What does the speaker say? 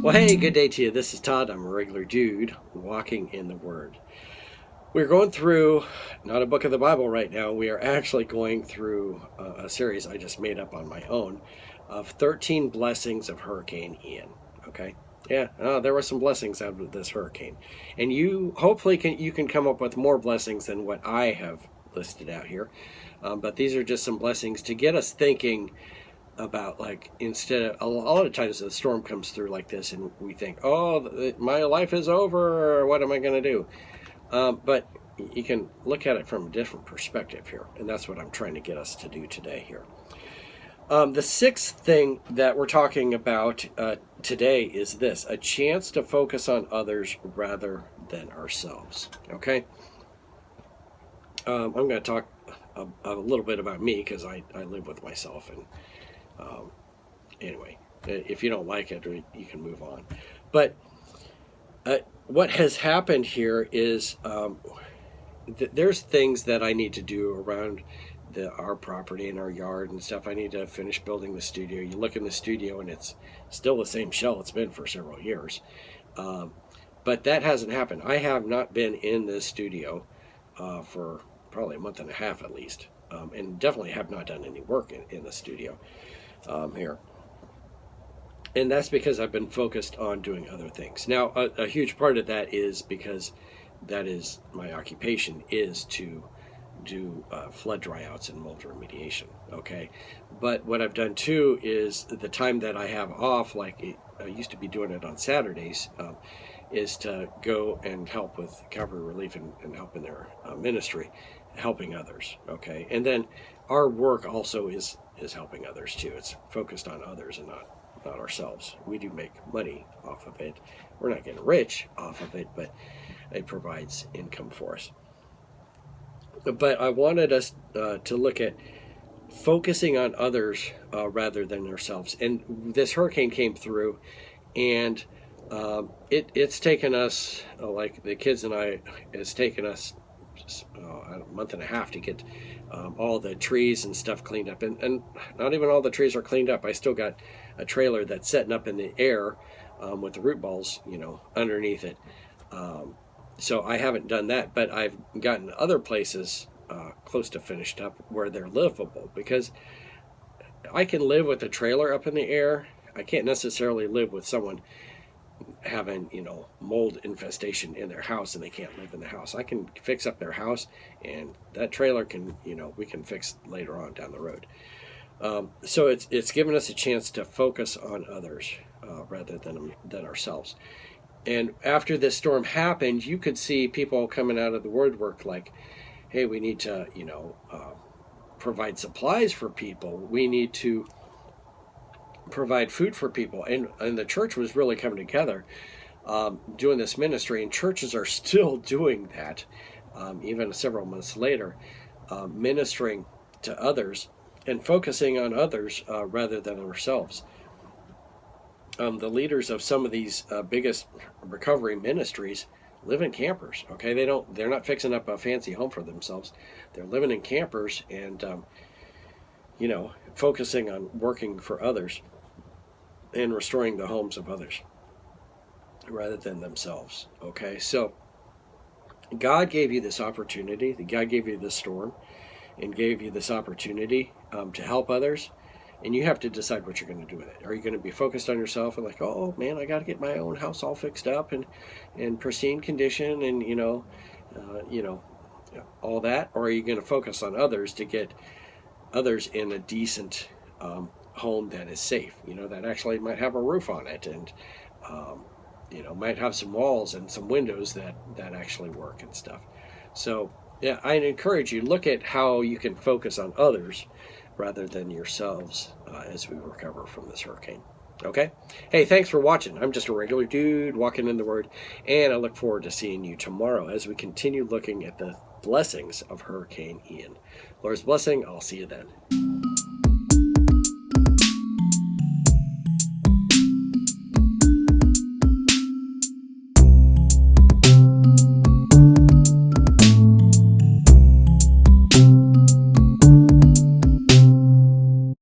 Well, hey, good day to you. This is Todd. I'm a regular dude walking in the Word. We're going through not a book of the Bible right now. We are actually going through a series I just made up on my own of 13 blessings of Hurricane Ian. Okay? Yeah, there were some blessings out of this hurricane. And you hopefully you can come up with more blessings than what I have listed out here. But these are just some blessings to get us thinking about, like, instead of a lot of times the storm comes through like this and we think, oh, my life is over, what am I going to do? But you can look at it from a different perspective here, and that's what I'm trying to get us to do today here. The sixth thing that we're talking about today is this: a chance to focus on others rather than ourselves. Okay? I'm going to talk a little bit about me because I live with myself, and anyway, if you don't like it, you can move on. But what has happened here is there's things that I need to do around our property and our yard and stuff. I need to finish building the studio. You look in the studio and it's still the same shell it's been for several years. But that hasn't happened. I have not been in this studio for probably a month and a half at least, and definitely have not done any work in the studio here. And that's because I've been focused on doing other things. Now, a huge part of that is because that is my occupation, is to do flood dryouts and mold remediation. Okay, but what I've done too is the time that I have off, like I used to be doing it on Saturdays, is to go and help with Calvary Relief and help in their ministry, helping others. Okay, and then our work also is helping others too. It's focused on others and not ourselves. We do make money off of it. We're not getting rich off of it, but it provides income for us. But I wanted us to look at focusing on others rather than ourselves. And this hurricane came through, and it's taken us, like the kids and I, it's taken us a month and a half to get all the trees and stuff cleaned up. And not even all the trees are cleaned up. I still got a trailer that's setting up in the air with the root balls, underneath it. So I haven't done that, but I've gotten other places close to finished up where they're livable, because I can live with a trailer up in the air. I can't necessarily live with someone having, mold infestation in their house and they can't live in the house. I can fix up their house, and that trailer can, we can fix later on down the road. So it's given us a chance to focus on others rather than ourselves. And after this storm happened, you could see people coming out of the woodwork like, hey, we need to, provide supplies for people. We need to provide food for people. And the church was really coming together doing this ministry. And churches are still doing that, even several months later, ministering to others and focusing on others rather than ourselves. The leaders of some of these biggest recovery ministries live in campers. Okay, they're not fixing up a fancy home for themselves. They're living in campers and focusing on working for others and restoring the homes of others rather than themselves. Okay, so God gave you this opportunity. God gave you this storm and gave you this opportunity to help others. And you have to decide what you're going to do with it. Are you going to be focused on yourself and like, oh man, I got to get my own house all fixed up and in pristine condition and all that? Or are you going to focus on others to get others in a decent home that is safe? That actually might have a roof on it and might have some walls and some windows that actually work and stuff. So yeah, I encourage you, look at how you can focus on others rather than yourselves as we recover from this hurricane. Okay? Hey, thanks for watching. I'm just a regular dude walking in the Word, and I look forward to seeing you tomorrow as we continue looking at the blessings of Hurricane Ian. Lord's blessing. I'll see you then.